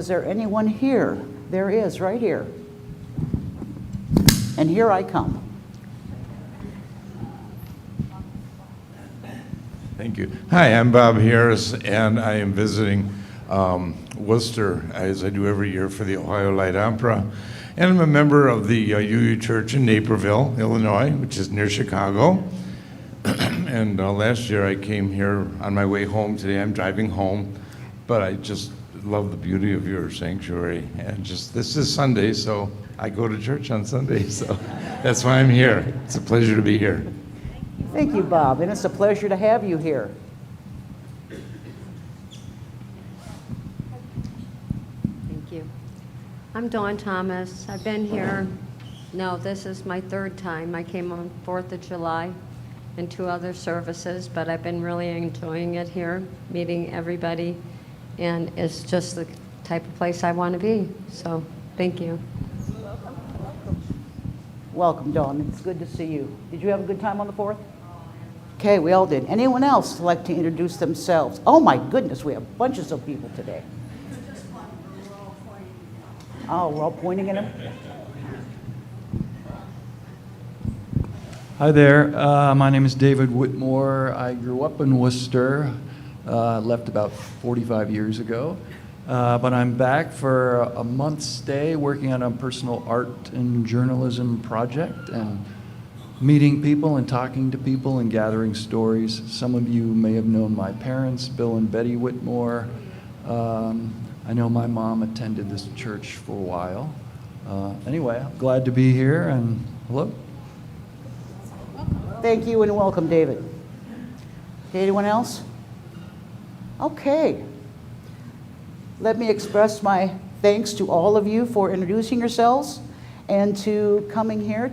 Is there anyone here? There is, right here. And here I come. Thank you. Hi, I'm Bob Harris, and I am visiting Worcester, as I do every year, for the Ohio Light Opera. And I'm a member of the UU Church in Naperville, Illinois, which is near Chicago. And last year I came here on my way home. Today I'm driving home, but I just love the beauty of your sanctuary. And just, this is Sunday, so I go to church on Sunday, so that's why I'm here. It's a pleasure to be here. Thank you, Bob, and it's a pleasure to have you here. Thank you. I'm Dawn Thomas. I've been here, no, this is my third time. I came on 4th of July and 2 other services, but I've been really enjoying it here, meeting everybody, and it's just the type of place I want to be. So, thank you. Welcome, Dawn. It's good to see you. Did you have a good time on the 4th? Okay, we all did. Anyone else like to introduce themselves? Oh my goodness, we have bunches of people today. Oh, we're all pointing at him? Hi there. My name is David Whitmore. I grew up in Worcester, left about 45 years ago. But I'm back for a month's stay working on a personal art and journalism project and meeting people and talking to people and gathering stories. Some of you may have known my parents, Bill and Betty Whitmore. I know my mom attended this church for a while. Anyway, I'm glad to be here, and hello. Thank you and welcome, David. Anyone else? Okay. Let me express my thanks to all of you for introducing yourselves and to coming here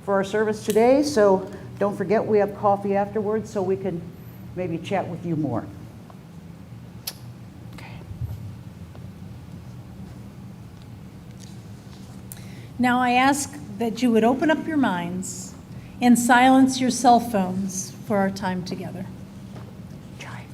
for our service today. So don't forget, we have coffee afterwards so we can maybe chat with you more. Okay. Now I ask that you would open up your minds and silence your cell phones for our time together. Try.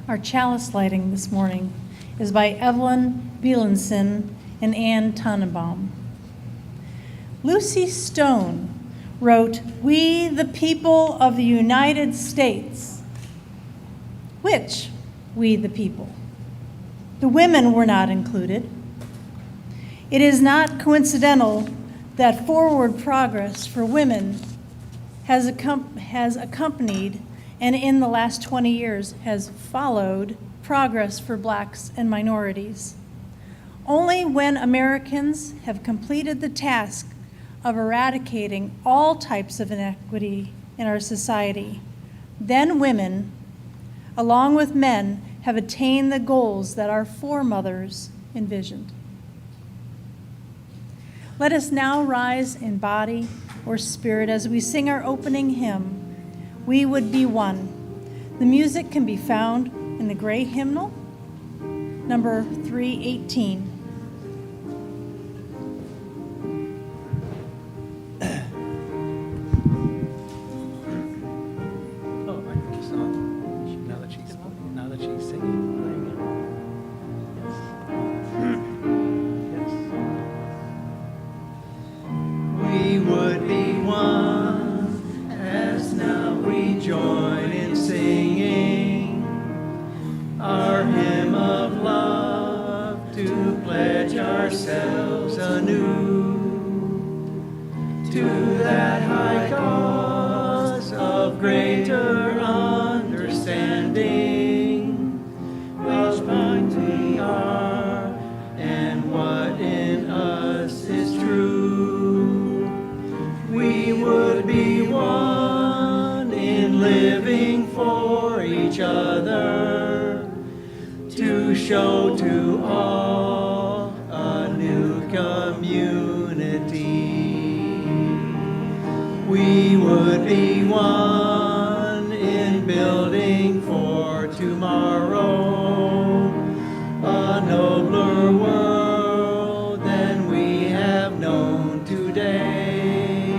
Our chalice lighting this morning is by Evelyn Bielenson and Ann Tannenbaum. Lucy Stone wrote, "We, the people of the United States." Which we, the people? The women were not included. It is not coincidental that forward progress for women has accompanied and in the last 20 years has followed progress for blacks and minorities. Only when Americans have completed the task of eradicating all types of inequity in our society, then women, along with men, have attained the goals that our foremothers envisioned. Let us now rise in body or spirit as we sing our opening hymn, "We Would Be One." The music can be found in the gray hymnal, number 318. Now that she's singing. Yes. We would be one as now we join in singing our hymn of love to pledge ourselves anew to that high cause of greater understanding, which point we are and what in us is true. We would be one in living for each other, to show to all a new community. We would be one in building for tomorrow a nobler world than we have known today.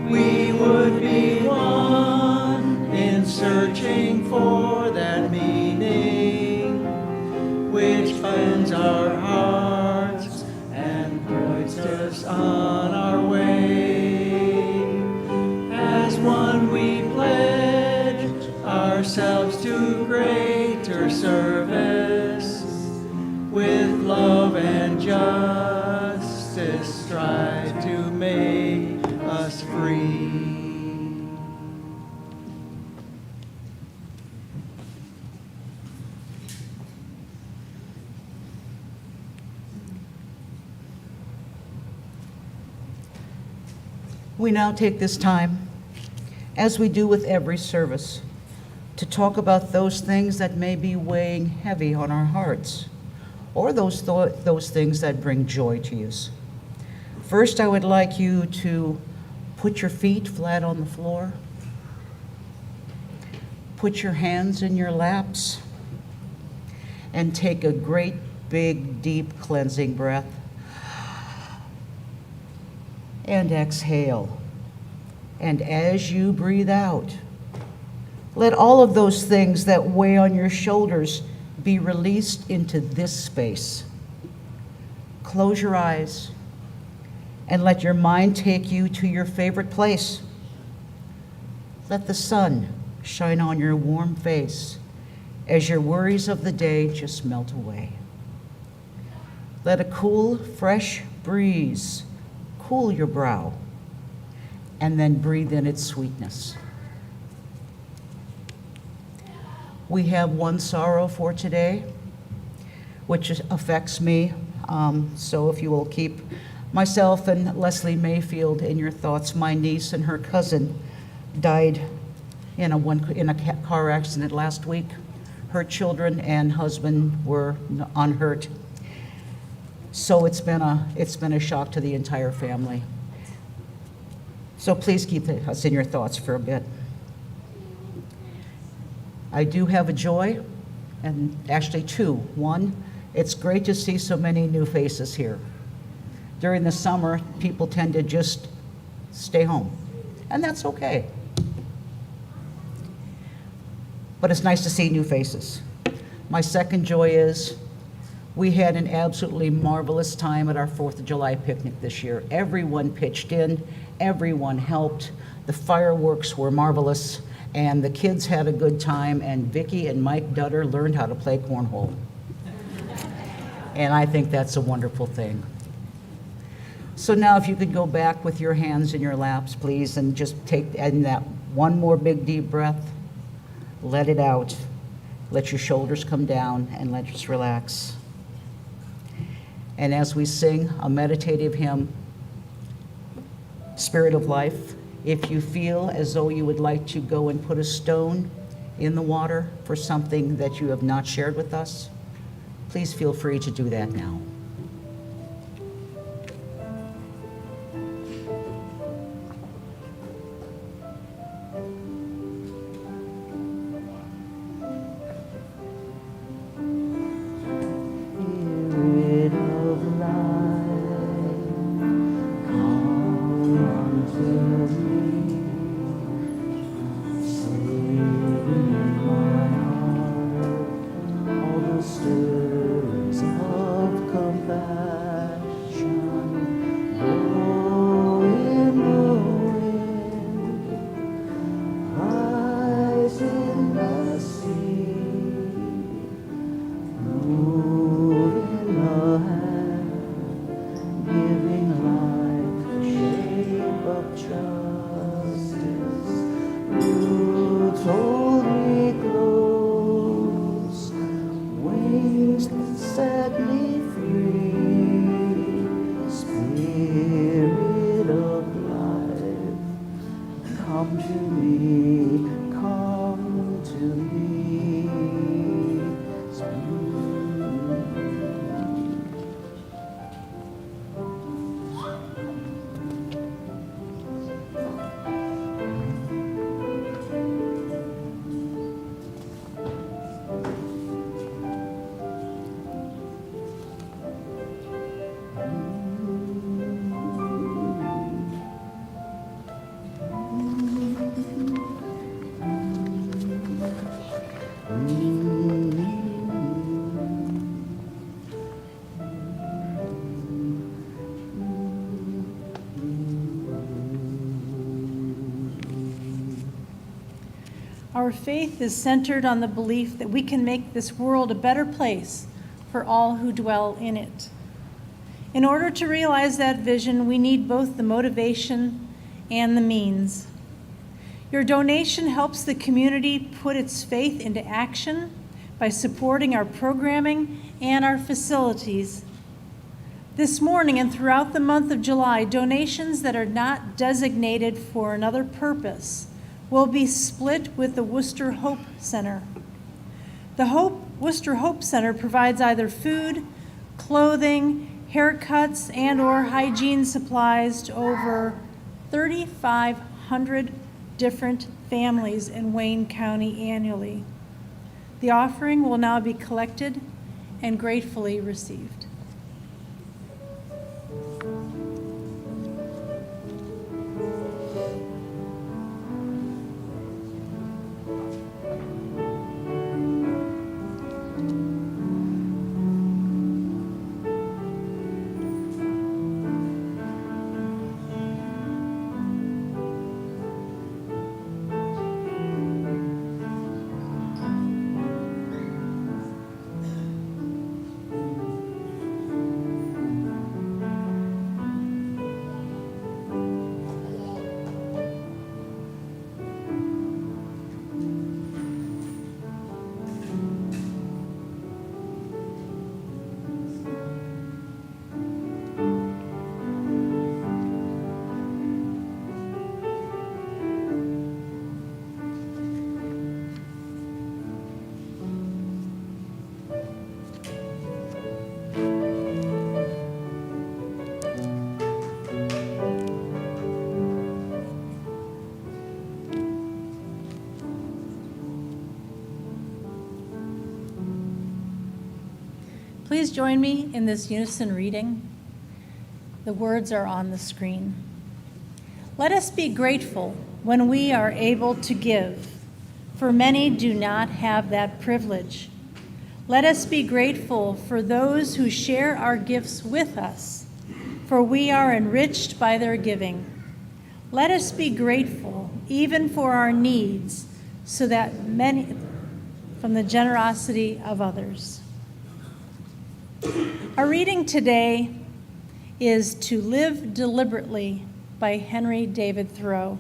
We would be one in searching for that meaning which cleanse our hearts and points us on our way. As one we pledge ourselves to greater service, with love and justice strive to make us free. We now take this time, as we do with every service, to talk about those things that may be weighing heavy on our hearts, or those things that bring joy to you. First, I would like you to put your feet flat on the floor, put your hands in your laps, and take a great, big, deep cleansing breath. And exhale. And as you breathe out, let all of those things that weigh on your shoulders be released into this space. Close your eyes and let your mind take you to your favorite place. Let the sun shine on your warm face as your worries of the day just melt away. Let a cool, fresh breeze cool your brow, and then breathe in its sweetness. We have one sorrow for today, which affects me. So if you will keep myself and Leslie Mayfield in your thoughts. My niece and her cousin died in a car accident last week. Her children and husband were unhurt. So it's been a shock to the entire family. So please keep us in your thoughts for a bit. I do have a joy, and actually two. One, it's great to see so many new faces here. During the summer, people tend to just stay home, and that's okay. but it's nice to see new faces. My second joy is we had an absolutely marvelous time at our 4th of July picnic this year. Everyone pitched in, everyone helped. The fireworks were marvelous, and the kids had a good time, and Vicki and Mike Dutter learned how to play cornhole. And I think that's a wonderful thing. So now if you could go back with your hands in your laps, please, and just take in that one more big deep breath. Let it out. Let your shoulders come down and let us relax. And as we sing a meditative hymn, Spirit of Life, if you feel as though you would like to go and put a stone in the water for something that you have not shared with us, please feel free to do that now. Spirit of life, come unto me, saving in my heart all the stirrings of compassion. Blow in the wind, rise in the sea, move in the hand, giving life the shape of justice. Roots hold me close, wings that set me free. Spirit of life, come to me, come to me. Our faith is centered on the belief that we can make this world a better place for all who dwell in it. In order to realize that vision, we need both the motivation and the means. Your donation helps the community put its faith into action by supporting our programming and our facilities. This morning and throughout the month of July, donations that are not designated for another purpose will be split with the Worcester Hope Center. The Worcester Hope Center provides either food, clothing, haircuts, and/or hygiene supplies to over 3,500 different families in Wayne County annually. The offering will now be collected and gratefully received. Please join me in this unison reading. The words are on the screen. Let us be grateful when we are able to give, for many do not have that privilege. Let us be grateful for those who share our gifts with us, for we are enriched by their giving. Let us be grateful even for our needs, so that many from the generosity of others. Our reading today is To Live Deliberately by Henry David Thoreau.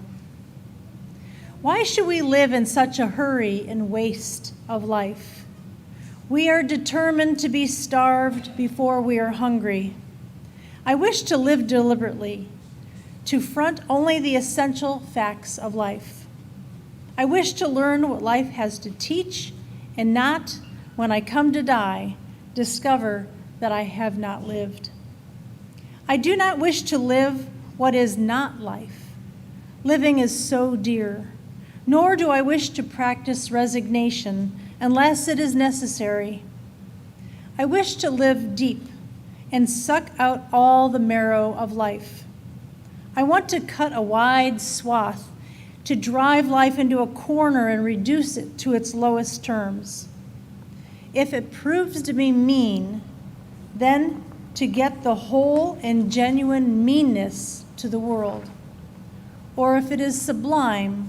Why should we live in such a hurry and waste of life? We are determined to be starved before we are hungry. I wish to live deliberately, to front only the essential facts of life. I wish to learn what life has to teach, and not, when I come to die, discover that I have not lived. I do not wish to live what is not life. Living is so dear. Nor do I wish to practice resignation unless it is necessary. I wish to live deep and suck out all the marrow of life. I want to cut a wide swath, to drive life into a corner and reduce it to its lowest terms. If it proves to be mean, then to get the whole and genuine meanness to the world. Or if it is sublime,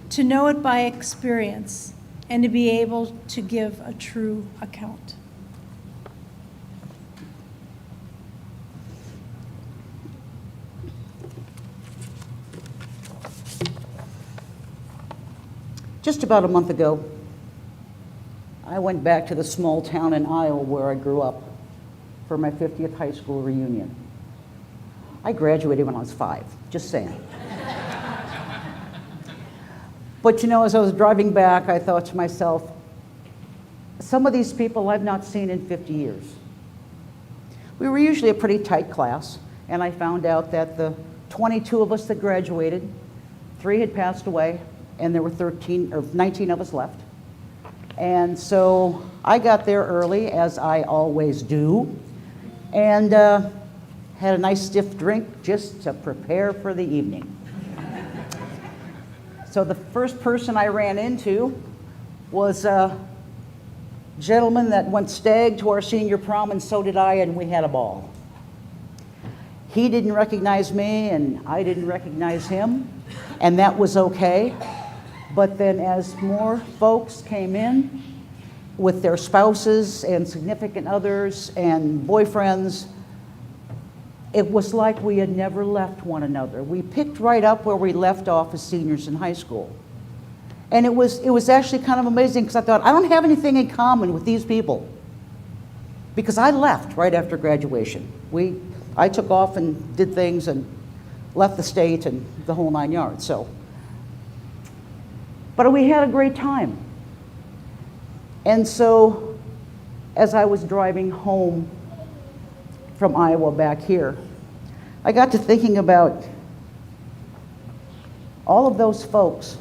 to know it by experience and to be able to give a true account. Just about a month ago, I went back to the small town in Iowa where I grew up for my 50th high school reunion. I graduated when I was 5, just saying. But you know, as I was driving back, I thought to myself, some of these people I've not seen in 50 years. We were usually a pretty tight class, and I found out that the 22 of us that graduated, 3 had passed away, and there were 19 of us left. And so I got there early, as I always do, and had a nice stiff drink just to prepare for the evening. So the first person I ran into was a gentleman that went stag to our senior prom, and so did I, and we had a ball. He didn't recognize me, and I didn't recognize him, and that was okay. But then as more folks came in with their spouses and significant others and boyfriends, it was like we had never left one another. We picked right up where we left off as seniors in high school. And it was actually kind of amazing, because I thought, I don't have anything in common with these people, because I left right after graduation. I took off and did things and left the state and the whole 9 yards. But we had a great time. And so as I was driving home from Iowa back here, I got to thinking about all of those folks.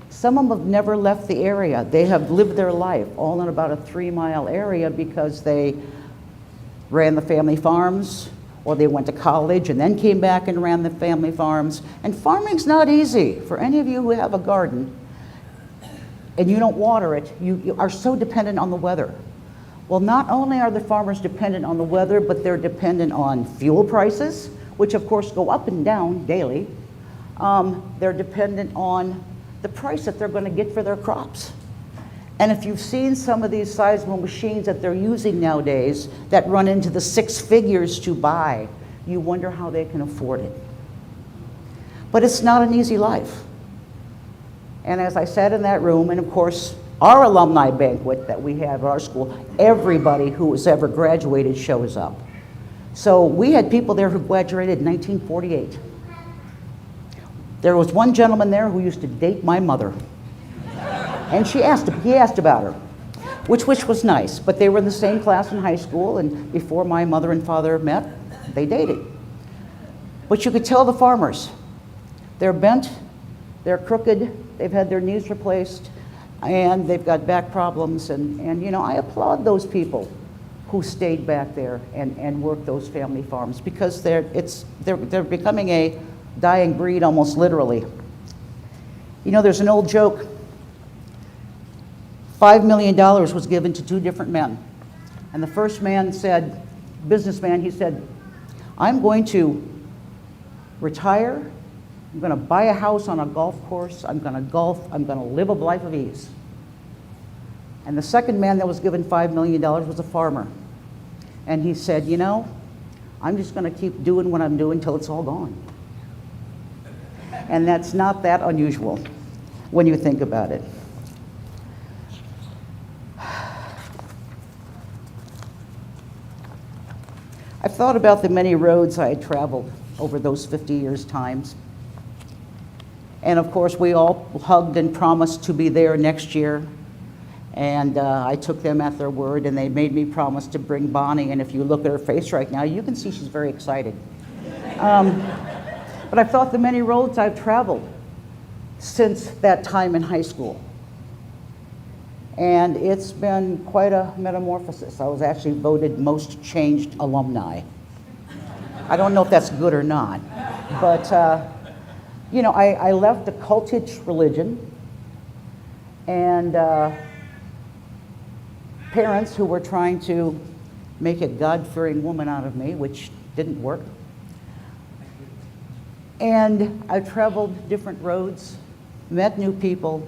Some of them have never left the area. They have lived their life all in about a 3-mile area because they ran the family farms, or they went to college and then came back and ran the family farms. And farming's not easy. For any of you who have a garden and you don't water it, you are so dependent on the weather. Well, not only are the farmers dependent on the weather, but they're dependent on fuel prices, which of course go up and down daily. They're dependent on the price that they're going to get for their crops. And if you've seen some of these seismal machines that they're using nowadays that run into the 6 figures to buy, you wonder how they can afford it. But it's not an easy life. And as I sat in that room, and of course, our alumni banquet that we have at our school, everybody who has ever graduated shows up. So we had people there who graduated in 1948. There was one gentleman there who used to date my mother. And he asked about her, which was nice. But they were in the same class in high school, and before my mother and father met, they dated. But you could tell the farmers, they're bent, they're crooked, they've had their knees replaced, and they've got back problems. And you know, I applaud those people who stayed back there and worked those family farms, because they're becoming a dying breed, almost literally. You know, there's an old joke $5 million was given to 2 different men. And the first man said, businessman, he said, I'm going to retire, I'm going to buy a house on a golf course, I'm going to golf, I'm going to live a life of ease. And the second man that was given $5 million was a farmer. And he said, you know, I'm just going to keep doing what I'm doing till it's all gone. And that's not that unusual when you think about it. I've thought about the many roads I had traveled over those 50 years' times. And of course, we all hugged and promised to be there next year. And I took them at their word, and they made me promise to bring Bonnie. And if you look at her face right now, you can see she's very excited. But I've thought the many roads I've traveled since that time in high school. And it's been quite a metamorphosis. I was actually voted most changed alumni. I don't know if that's good or not, but you know, I left a cultish religion and parents who were trying to make a God-fearing woman out of me, which didn't work. And I traveled different roads, met new people,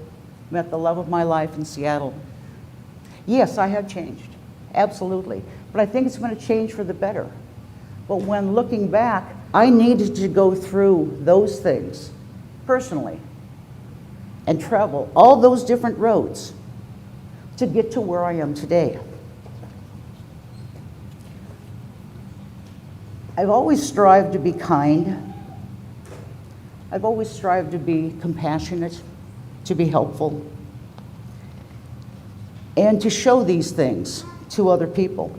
met the love of my life in Seattle. Yes, I have changed, absolutely. But I think it's going to change for the better. But when looking back, I needed to go through those things personally and travel all those different roads to get to where I am today. I've always strived to be kind. I've always strived to be compassionate, to be helpful, and to show these things to other people.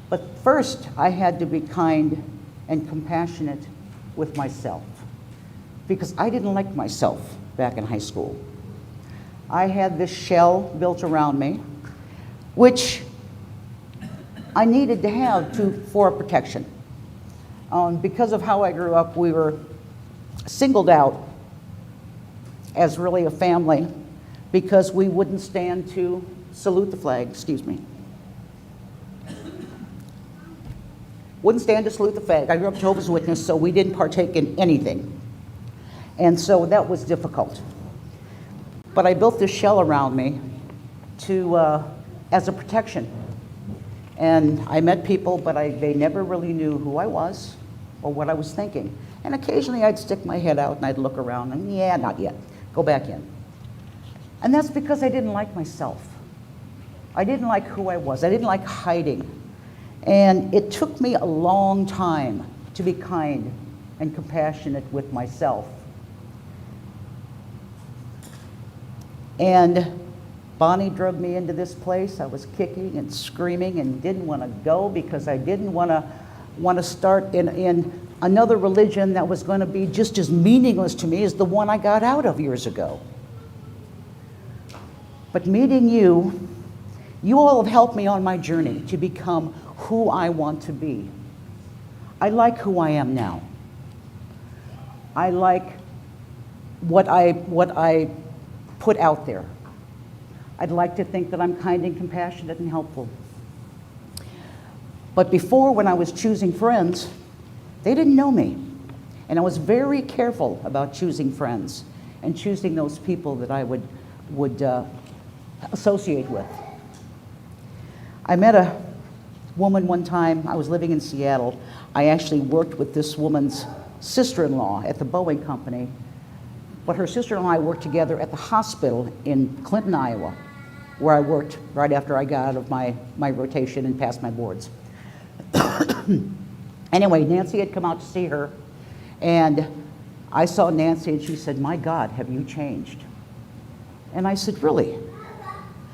But first, I had to be kind and compassionate with myself, because I didn't like myself back in high school. I had this shell built around me, which I needed to have for protection. Because of how I grew up, we were singled out as really a family because we wouldn't stand to salute the flag, Wouldn't stand to salute the flag. I grew up Jehovah's Witness, so we didn't partake in anything. And so that was difficult. But I built this shell around me as a protection. And I met people, but they never really knew who I was or what I was thinking. And occasionally I'd stick my head out and I'd look around and, yeah, not yet, go back in. And that's because I didn't like myself. I didn't like who I was. I didn't like hiding. And it took me a long time to be kind and compassionate with myself. And Bonnie drug me into this place. I was kicking and screaming and didn't want to go because I didn't want to start in another religion that was going to be just as meaningless to me as the one I got out of years ago. But meeting you all have helped me on my journey to become who I want to be. I like who I am now. I like what I put out there. I'd like to think that I'm kind and compassionate and helpful. But before, when I was choosing friends, they didn't know me. And I was very careful about choosing friends and choosing those people that I would associate with. I met a woman one time. I was living in Seattle. I actually worked with this woman's sister-in-law at the Boeing company. But her sister-in-law and I worked together at the hospital in Clinton, Iowa, where I worked right after I got out of my rotation and passed my boards. Anyway, Nancy had come out to see her, and I saw Nancy, and she said, "My God, have you changed?" And I said, "Really?"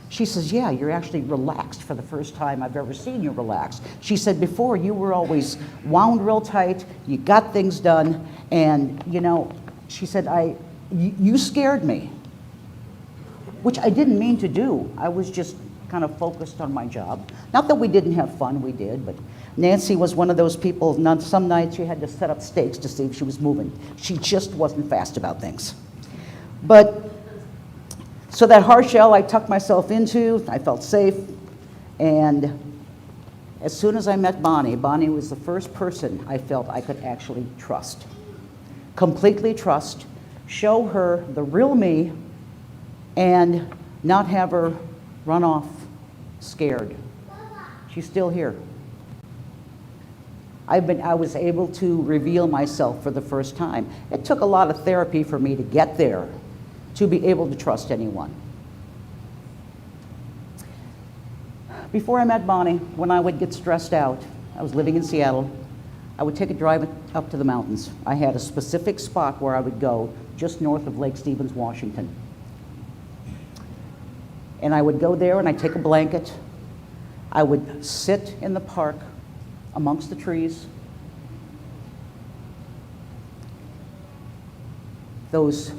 She says, "Yeah, you're actually relaxed for the first time I've ever seen you relaxed." She said, "Before, you were always wound real tight, you got things done, and, you know," she said, you scared me, which I didn't mean to do. I was just kind of focused on my job. Not that we didn't have fun, we did, but Nancy was one of those people, some nights you had to set up stakes to see if she was moving. She just wasn't fast about things. But So that hard shell I tucked myself into, I felt safe, and as soon as I met Bonnie, Bonnie was the first person I felt I could actually trust. Completely trust, show her the real me, and not have her run off scared. She's still here. I was able to reveal myself for the first time. It took a lot of therapy for me to get there, to be able to trust anyone. Before I met Bonnie, when I would get stressed out, I was living in Seattle, I would take a drive up to the mountains. I had a specific spot where I would go just north of Lake Stevens, Washington. And I would go there and I'd take a blanket. I would sit in the park amongst the trees. Those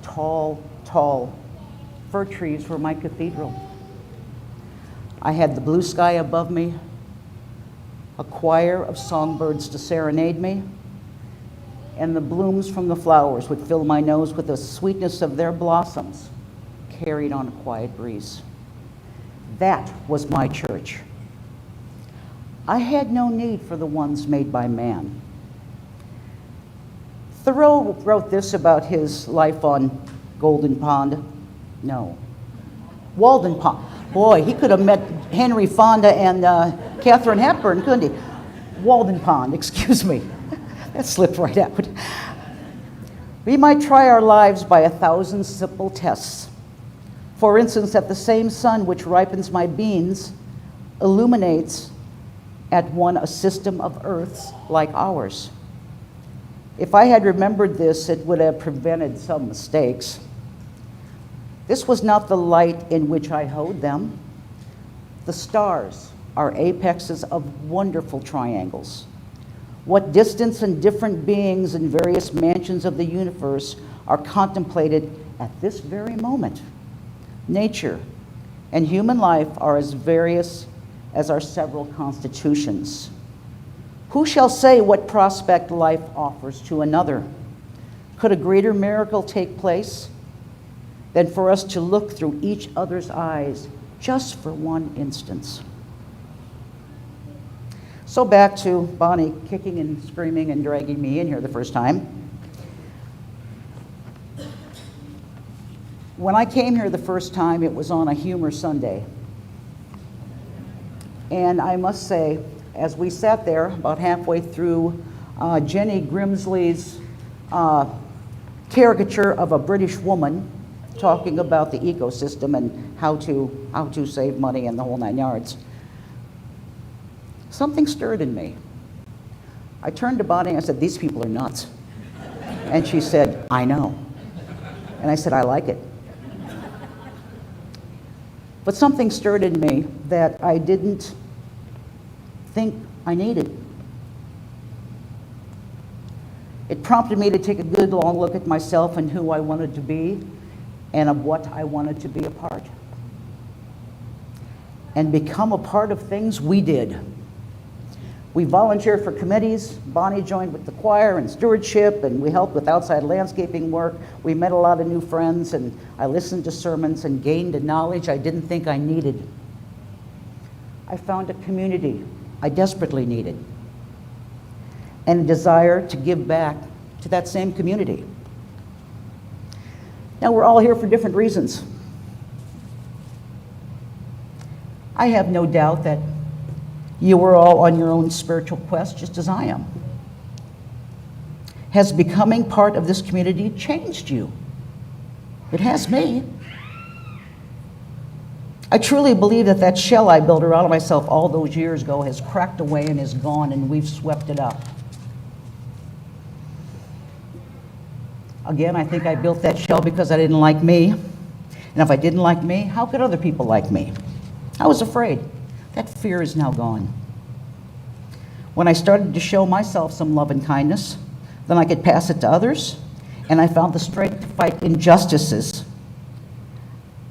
tall, tall fir trees were my cathedral. I had the blue sky above me, a choir of songbirds to serenade me, and the blooms from the flowers would fill my nose with the sweetness of their blossoms, carried on a quiet breeze. That was my church. I had no need for the ones made by man. Thoreau wrote this about his life on Golden Pond. No. Walden Pond. Boy, he could have met Henry Fonda and Katharine Hepburn, couldn't he? Walden Pond, excuse me. That slipped right out. We might try our lives by 1,000 simple tests. For instance, that the same sun which ripens my beans illuminates at one a system of earths like ours. If I had remembered this, it would have prevented some mistakes. This was not the light in which I hoed them. The stars are apexes of wonderful triangles. What distance and different beings in various mansions of the universe are contemplated at this very moment. Nature and human life are as various as our several constitutions. Who shall say what prospect life offers to another? Could a greater miracle take place than for us to look through each other's eyes just for one instance? So back to Bonnie kicking and screaming and dragging me in here the first time. When I came here the first time, it was on a humor Sunday. And I must say, as we sat there about halfway through Jenny Grimsley's caricature of a British woman talking about the ecosystem and how to save money and the whole 9 yards, something stirred in me. I turned to Bonnie and I said, "These people are nuts." And she said, "I know." And I said, "I like it." But something stirred in me that I didn't think I needed. It prompted me to take a good long look at myself and who I wanted to be and of what I wanted to be a part. And become a part of things we did. We volunteered for committees. Bonnie joined with the choir and stewardship, and we helped with outside landscaping work. We met a lot of new friends, and I listened to sermons and gained a knowledge I didn't think I needed. I found a community I desperately needed, and a desire to give back to that same community. Now, we're all here for different reasons. I have no doubt that you are all on your own spiritual quest, just as I am. Has becoming part of this community changed you? It has me. I truly believe that that shell I built around myself all those years ago has cracked away and is gone, and we've swept it up. Again, I think I built that shell because I didn't like me. And if I didn't like me, how could other people like me? I was afraid. That fear is now gone. When I started to show myself some love and kindness, then I could pass it to others, and I found the strength to fight injustices.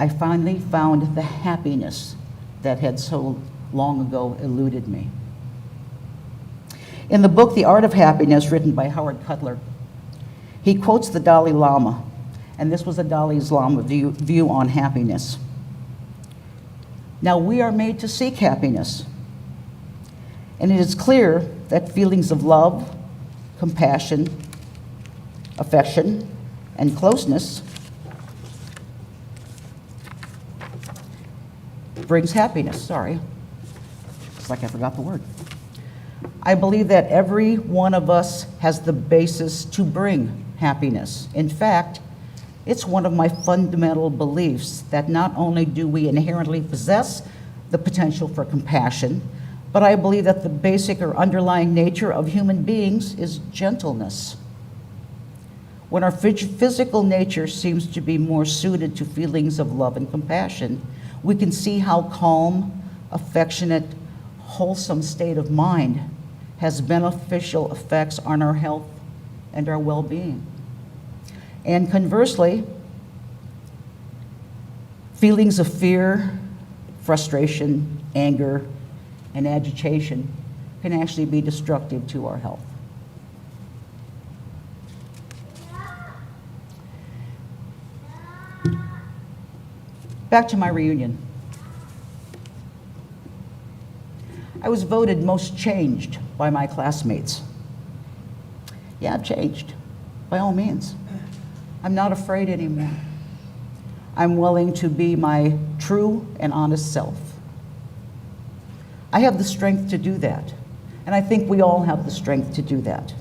I finally found the happiness that had so long ago eluded me. In the book, The Art of Happiness, written by Howard Cutler, he quotes the Dalai Lama and this was a Dalai Lama view on happiness. Now, we are made to seek happiness, and it is clear that feelings of love, compassion, affection, and closeness brings happiness. Sorry, it's like I forgot the word. I believe that every one of us has the basis to bring happiness. In fact, it's one of my fundamental beliefs that not only do we inherently possess the potential for compassion, but I believe that the basic or underlying nature of human beings is gentleness. When our physical nature seems to be more suited to feelings of love and compassion, we can see how calm, affectionate, wholesome state of mind has beneficial effects on our health and our well-being. And conversely, feelings of fear, frustration, anger, and agitation can actually be destructive to our health. Back to my reunion. I was voted most changed by my classmates. Yeah, I've changed, by all means. I'm not afraid anymore. I'm willing to be my true and honest self. I have the strength to do that, and I think we all have the strength to do that.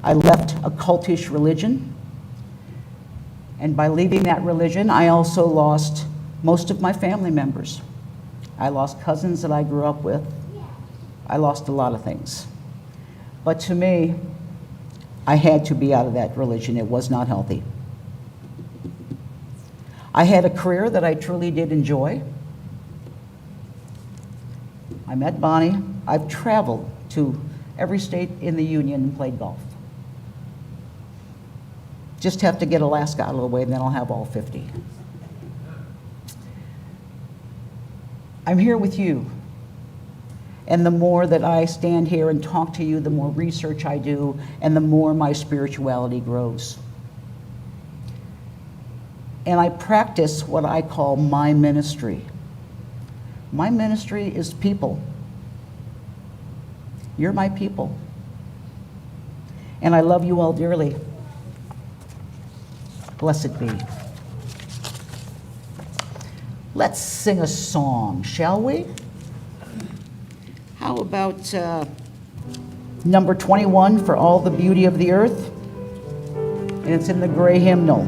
I left a cultish religion, and by leaving that religion, I also lost most of my family members. I lost cousins that I grew up with. I lost a lot of things. But to me, I had to be out of that religion. It was not healthy. I had a career that I truly did enjoy. I met Bonnie. I've traveled to every state in the Union and played golf. Just have to get Alaska out of the way, and then I'll have all 50. I'm here with you. And the more that I stand here and talk to you, the more research I do, and the more my spirituality grows. And I practice what I call my ministry. My ministry is people. You're my people. And I love you all dearly. Blessed be. Let's sing a song, shall we? How about number 21, For All the Beauty of the Earth? And it's in the gray hymnal.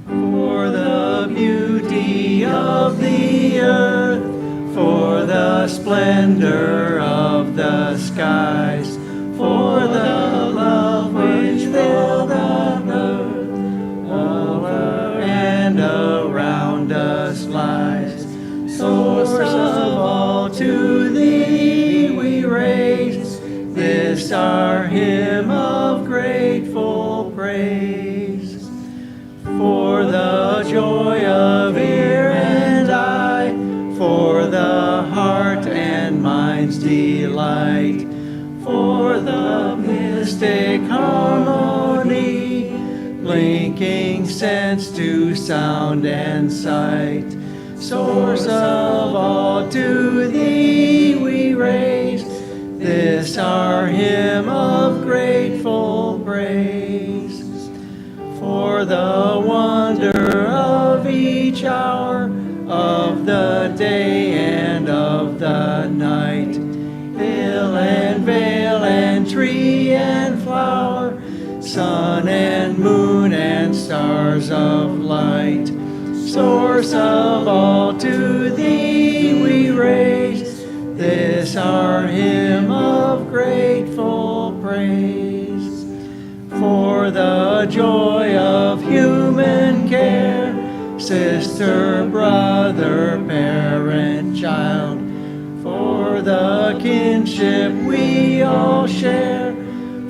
For the beauty of the earth, for the splendor of the skies, for the love which filled the earth, all and around us lies. Source of all, to thee we raise this our hymn of grateful praise. For the joy of ear and eye, for the heart and mind's delight, for the mystic harmony, linking sense to sound and sight. Source of all, to thee we raise this our hymn of grateful praise. For the wonder of each hour, of the day and of the night, hill and vale and tree and flower, sun and moon and stars of light. Source of all, to thee we raise this our hymn of grateful praise. For the joy of human care, sister, brother, parent, child, for the kinship we all share,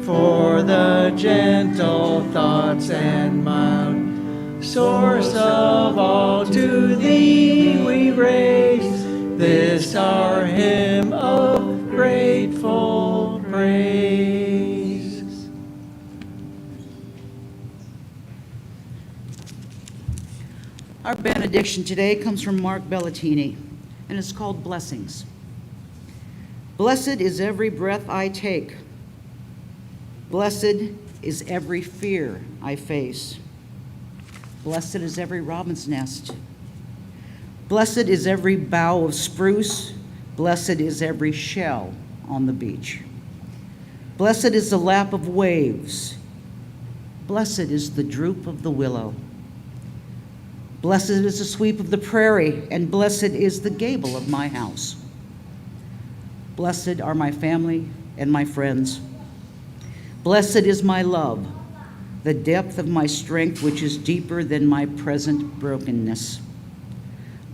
for the gentle thoughts and mild source of all, to thee we raise this our hymn of grateful praise. Our benediction today comes from Mark Bellatini, and it's called Blessings. Blessed is every breath I take. Blessed is every fear I face. Blessed is every robin's nest. Blessed is every bough of spruce. Blessed is every shell on the beach. Blessed is the lap of waves. Blessed is the droop of the willow. Blessed is the sweep of the prairie, and blessed is the gable of my house. Blessed are my family and my friends. Blessed is my love, the depth of my strength, which is deeper than my present brokenness.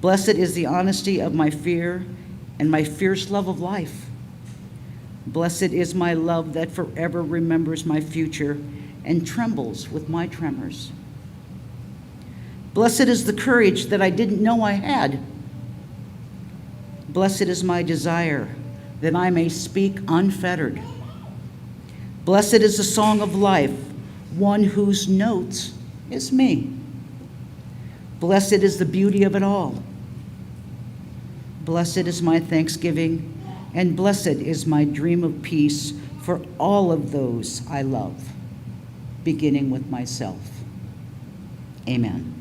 Blessed is the honesty of my fear and my fierce love of life. Blessed is my love that forever remembers my future and trembles with my tremors. Blessed is the courage that I didn't know I had. Blessed is my desire that I may speak unfettered. Blessed is the song of life, one whose notes is me. Blessed is the beauty of it all. Blessed is my thanksgiving, and blessed is my dream of peace for all of those I love, beginning with myself. Amen.